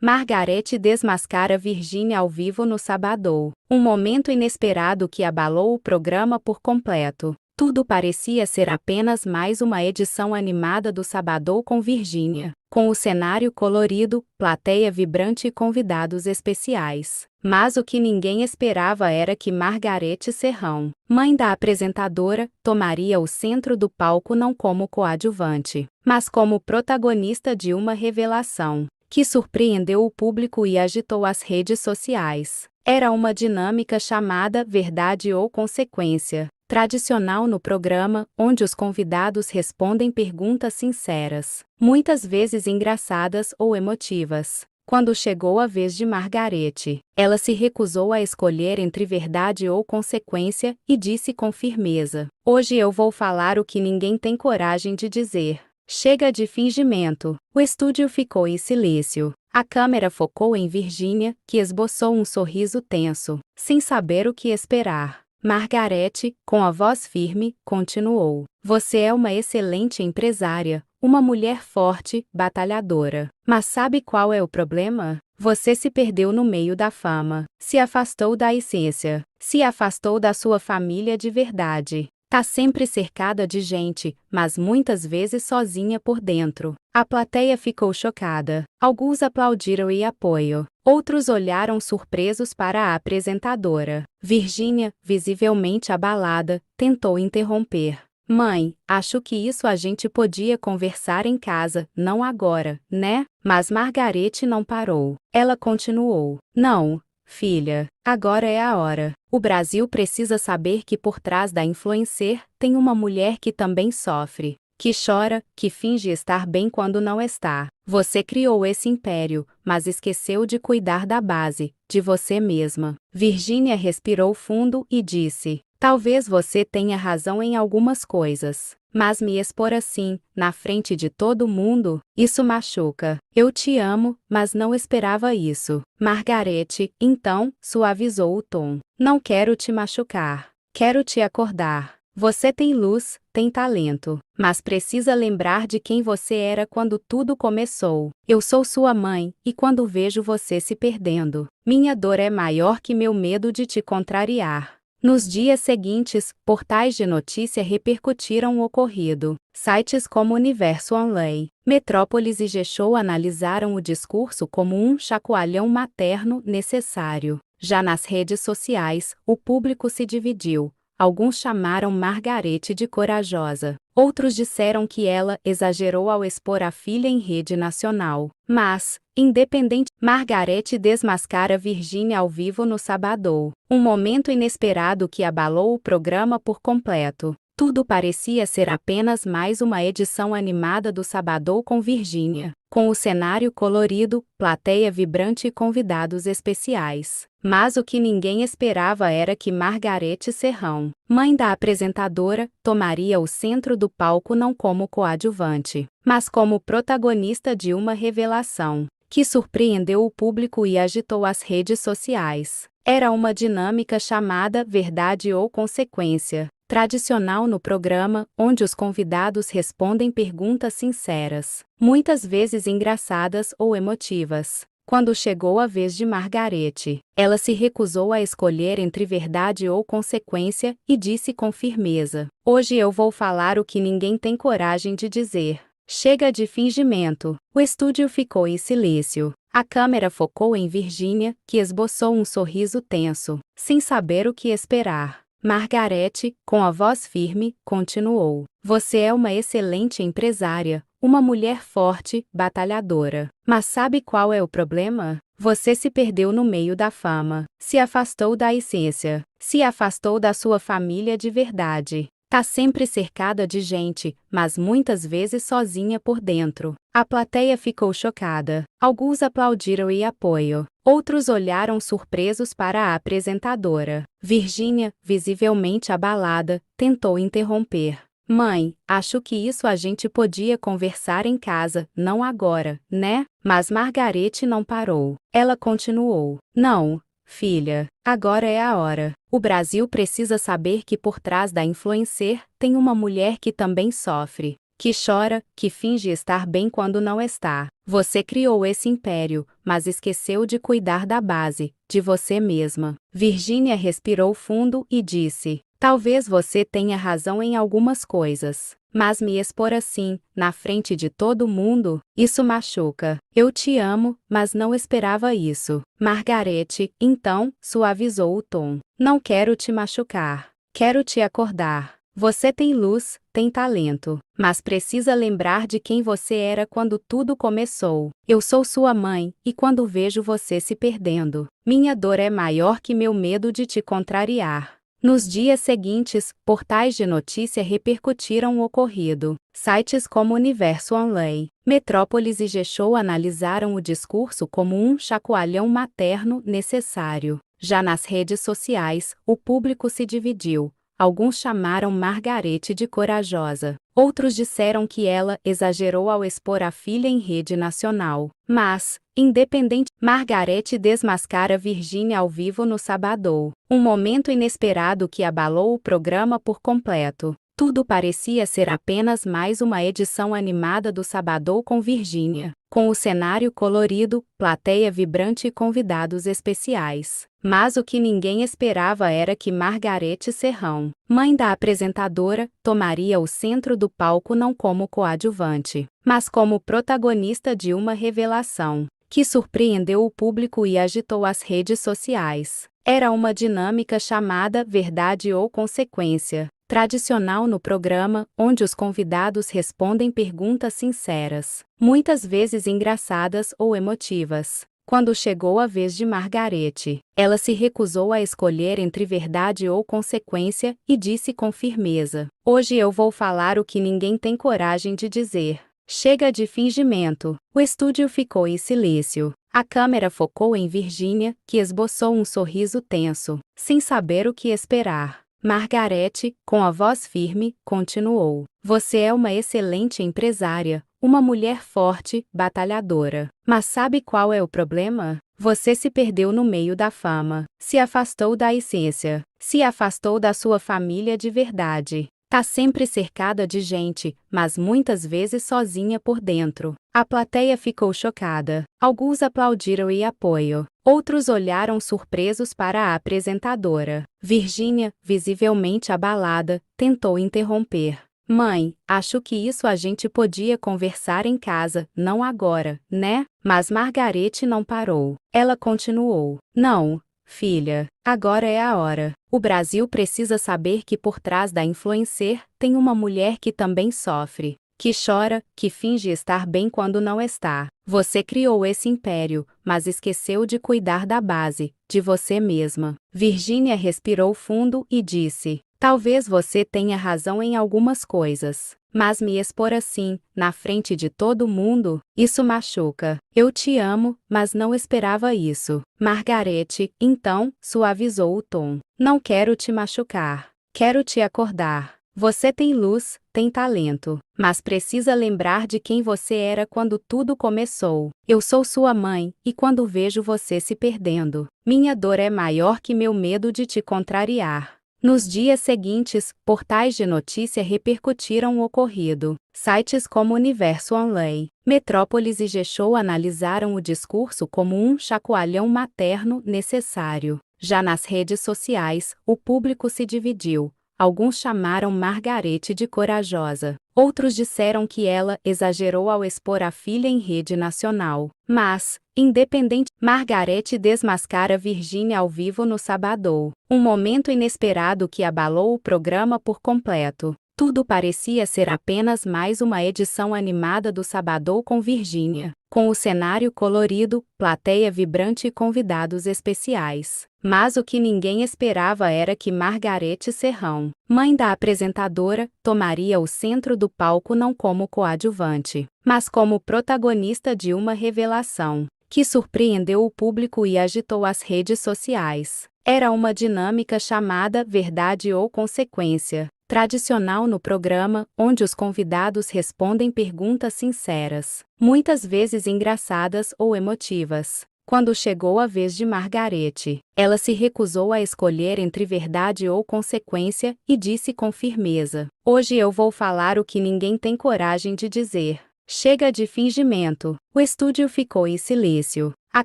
Margareth desmascara Virgínia ao vivo no Sabadão. Um momento inesperado que abalou o programa por completo. Tudo parecia ser apenas mais uma edição animada do Sabadão com Virgínia, com o cenário colorido, plateia vibrante e convidados especiais. Mas o que ninguém esperava era que Margareth Serrão, mãe da apresentadora, tomaria o centro do palco não como coadjuvante, mas como protagonista de uma revelação que surpreendeu o público e agitou as redes sociais. Era uma dinâmica chamada Verdade ou Consequência, tradicional no programa, onde os convidados respondem perguntas sinceras, muitas vezes engraçadas ou emotivas. Quando chegou a vez de Margareth, ela se recusou a escolher entre verdade ou consequência e disse com firmeza: "Hoje eu vou falar o que ninguém tem coragem de dizer. Chega de fingimento." O estúdio ficou em silêncio. A câmera focou em Virgínia, que esboçou um sorriso tenso, sem saber o que esperar. Margareth, com a voz firme, continuou: "Você é uma excelente empresária, uma mulher forte, batalhadora. Mas sabe qual é o problema? Você se perdeu no meio da fama, se afastou da essência, se afastou da sua família de verdade. Tá sempre cercada de gente, mas muitas vezes sozinha por dentro." A plateia ficou chocada. Alguns aplaudiram e apoio. Outros olharam surpresos para a apresentadora. Virgínia, visivelmente abalada, tentou interromper. "Mãe, acho que isso a gente podia conversar em casa, não agora, né?" Mas Margareth não parou. Ela continuou: "Não, filha, agora é a hora. O Brasil precisa saber que por trás da influencer tem uma mulher que também sofre, que chora, que finge estar bem quando não está. Você criou esse império, mas esqueceu de cuidar da base, de você mesma." Virgínia respirou fundo e disse: "Talvez você tenha razão em algumas coisas, mas me expor assim, na frente de todo mundo, isso machuca. Eu te amo, mas não esperava isso." Margareth, então, suavizou o tom: "Não quero te machucar. Quero te acordar. Você tem luz, tem talento, mas precisa lembrar de quem você era quando tudo começou. Eu sou sua mãe, e quando vejo você se perdendo, minha dor é maior que meu medo de te contrariar." Nos dias seguintes, portais de notícia repercutiram o ocorrido. Sites como Universo Online, Metrópolis e G-Show analisaram o discurso como um chacoalhão materno necessário. Já nas redes sociais, o público se dividiu. Alguns chamaram Margareth de corajosa. Outros disseram que ela exagerou ao expor a filha em rede nacional. Mas, independente, Margareth desmascara Virgínia ao vivo no Sabadão. Um momento inesperado que abalou o programa por completo. Tudo parecia ser apenas mais uma edição animada do Sabadão com Virgínia, com o cenário colorido, plateia vibrante e convidados especiais. Mas o que ninguém esperava era que Margareth Serrão, mãe da apresentadora, tomaria o centro do palco não como coadjuvante, mas como protagonista de uma revelação que surpreendeu o público e agitou as redes sociais. Era uma dinâmica chamada Verdade ou Consequência, tradicional no programa, onde os convidados respondem perguntas sinceras, muitas vezes engraçadas ou emotivas. Quando chegou a vez de Margareth, ela se recusou a escolher entre verdade ou consequência e disse com firmeza: "Hoje eu vou falar o que ninguém tem coragem de dizer. Chega de fingimento." O estúdio ficou em silêncio. A câmera focou em Virgínia, que esboçou um sorriso tenso, sem saber o que esperar. Margareth, com a voz firme, continuou: "Você é uma excelente empresária, uma mulher forte, batalhadora. Mas sabe qual é o problema? Você se perdeu no meio da fama, se afastou da essência, se afastou da sua família de verdade. Tá sempre cercada de gente, mas muitas vezes sozinha por dentro." A plateia ficou chocada. Alguns aplaudiram e apoio. Outros olharam surpresos para a apresentadora. Virgínia, visivelmente abalada, tentou interromper. "Mãe, acho que isso a gente podia conversar em casa, não agora, né?" Mas Margareth não parou. Ela continuou: "Não, filha, agora é a hora. O Brasil precisa saber que por trás da influencer tem uma mulher que também sofre, que chora, que finge estar bem quando não está. Você criou esse império, mas esqueceu de cuidar da base, de você mesma. Virginia respirou fundo e disse: talvez você tenha razão em algumas coisas. Mas me expor assim, na frente de todo mundo, isso machuca. Eu te amo, mas não esperava isso. Margarete, então, suavizou o tom. Não quero te machucar. Quero te acordar. Você tem luz, tem talento, mas precisa lembrar de quem você era quando tudo começou. Eu sou sua mãe, e quando vejo você se perdendo, minha dor é maior que meu medo de te contrariar. Nos dias seguintes, portais de notícia repercutiram o ocorrido. Sites como Universo Online, Metrópolis e G-Show analisaram o discurso como um chacoalhão materno necessário. Já nas redes sociais, o público se dividiu. Alguns chamaram Margarete de corajosa. Outros disseram que ela exagerou ao expor a filha em rede nacional. Mas, independente, Margarete desmascara Virginia ao vivo no Sabadão. Um momento inesperado que abalou o programa por completo. Tudo parecia ser apenas mais uma edição animada do Sabadão com Virginia, com o cenário colorido, plateia vibrante e convidados especiais. Mas o que ninguém esperava era que Margarete Serrão, mãe da apresentadora, tomaria o centro do palco não como coadjuvante, mas como protagonista de uma revelação que surpreendeu o público e agitou as redes sociais. Era uma dinâmica chamada verdade ou consequência, tradicional no programa, onde os convidados respondem perguntas sinceras, muitas vezes engraçadas ou emotivas. Quando chegou a vez de Margarete, ela se recusou a escolher entre verdade ou consequência e disse com firmeza: hoje eu vou falar o que ninguém tem coragem de dizer. Chega de fingimento. O estúdio ficou em silêncio. A câmera focou em Virginia, que esboçou um sorriso tenso, sem saber o que esperar. Margarete, com a voz firme, continuou: você é uma excelente empresária, uma mulher forte, batalhadora. Mas sabe qual é o problema? Você se perdeu no meio da fama, se afastou da essência, se afastou da sua família de verdade. Tá sempre cercada de gente, mas muitas vezes sozinha por dentro. A plateia ficou chocada. Alguns aplaudiram e apoio. Outros olharam surpresos para a apresentadora. Virginia, visivelmente abalada, tentou interromper. Mãe, acho que isso a gente podia conversar em casa, não agora, né? Mas Margarete não parou. Ela continuou: não, filha, agora é a hora. O Brasil precisa saber que por trás da influencer tem uma mulher que também sofre, que chora, que finge estar bem quando não está. Você criou esse império, mas esqueceu de cuidar da base, de você mesma. Virginia respirou fundo e disse: talvez você tenha razão em algumas coisas. Mas me expor assim, na frente de todo mundo, isso machuca. Eu te amo, mas não esperava isso. Margarete, então, suavizou o tom. Não quero te machucar. Quero te acordar. Você tem luz, tem talento, mas precisa lembrar de quem você era quando tudo começou. Eu sou sua mãe, e quando vejo você se perdendo, minha dor é maior que meu medo de te contrariar. Nos dias seguintes, portais de notícia repercutiram o ocorrido. Sites como Universo Online, Metrópolis e G-Show analisaram o discurso como um chacoalhão materno necessário. Já nas redes sociais, o público se dividiu. Alguns chamaram Margarete de corajosa. Outros disseram que ela exagerou ao expor a filha em rede nacional. Mas, independente, Margarete desmascara Virginia ao vivo no Sabadão. Um momento inesperado que abalou o programa por completo. Tudo parecia ser apenas mais uma edição animada do Sabadão com Virginia, com o cenário colorido, plateia vibrante e convidados especiais. Mas o que ninguém esperava era que Margarete Serrão, mãe da apresentadora, tomaria o centro do palco não como coadjuvante, mas como protagonista de uma revelação que surpreendeu o público e agitou as redes sociais. Era uma dinâmica chamada verdade ou consequência, tradicional no programa, onde os convidados respondem perguntas sinceras, muitas vezes engraçadas ou emotivas. Quando chegou a vez de Margarete, ela se recusou a escolher entre verdade ou consequência e disse com firmeza: "Hoje eu vou falar o que ninguém tem coragem de dizer. Chega de fingimento." O estúdio ficou em silêncio. A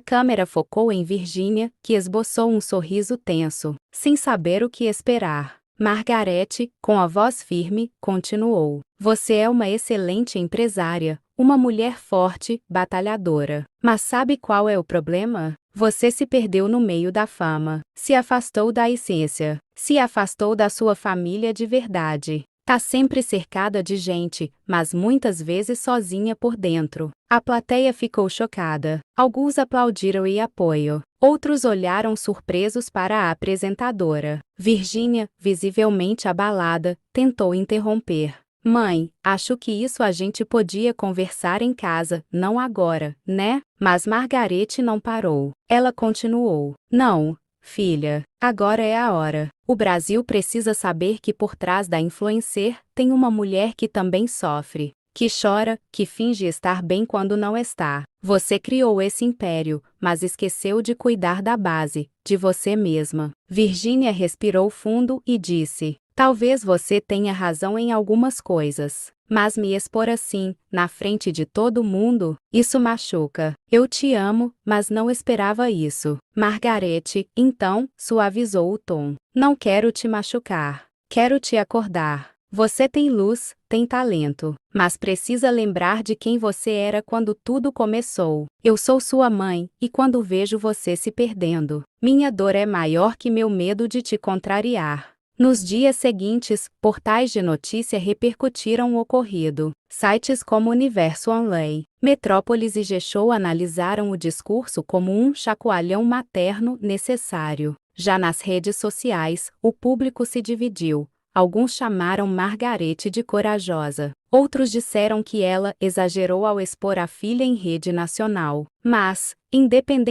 câmera focou em Virginia, que esboçou um sorriso tenso, sem saber o que esperar. Margarete, com a voz firme, continuou: "Você é uma excelente empresária, uma mulher forte, batalhadora. Mas sabe qual é o problema? Você se perdeu no meio da fama, se afastou da essência, se afastou da sua família de verdade. Tá sempre cercada de gente, mas muitas vezes sozinha por dentro." A plateia ficou chocada. Alguns aplaudiram em apoio. Outros olharam surpresos para a apresentadora. Virginia, visivelmente abalada, tentou interromper. "Mãe, acho que isso a gente podia conversar em casa, não agora, né?" Mas Margarete não parou. Ela continuou: "Não, filha, agora é a hora. O Brasil precisa saber que por trás da influencer tem uma mulher que também sofre, que chora, que finge estar bem quando não está. Você criou esse império, mas esqueceu de cuidar da base, de você mesma." Virginia respirou fundo e disse: "Talvez você tenha razão em algumas coisas, mas me expor assim, na frente de todo mundo, isso machuca. Eu te amo, mas não esperava isso." Margarete, então, suavizou o tom: "Não quero te machucar. Quero te acordar. Você tem luz, tem talento, mas precisa lembrar de quem você era quando tudo começou. Eu sou sua mãe, e quando vejo você se perdendo, minha dor é maior que meu medo de te contrariar." Nos dias seguintes, portais de notícia repercutiram o ocorrido. Sites como Universo Online, Metrópolis e G-Show analisaram o discurso como um chacoalhão materno necessário. Já nas redes sociais, o público se dividiu. Alguns chamaram Margarete de corajosa. Outros disseram que ela exagerou ao expor a filha em rede nacional. Mas, independente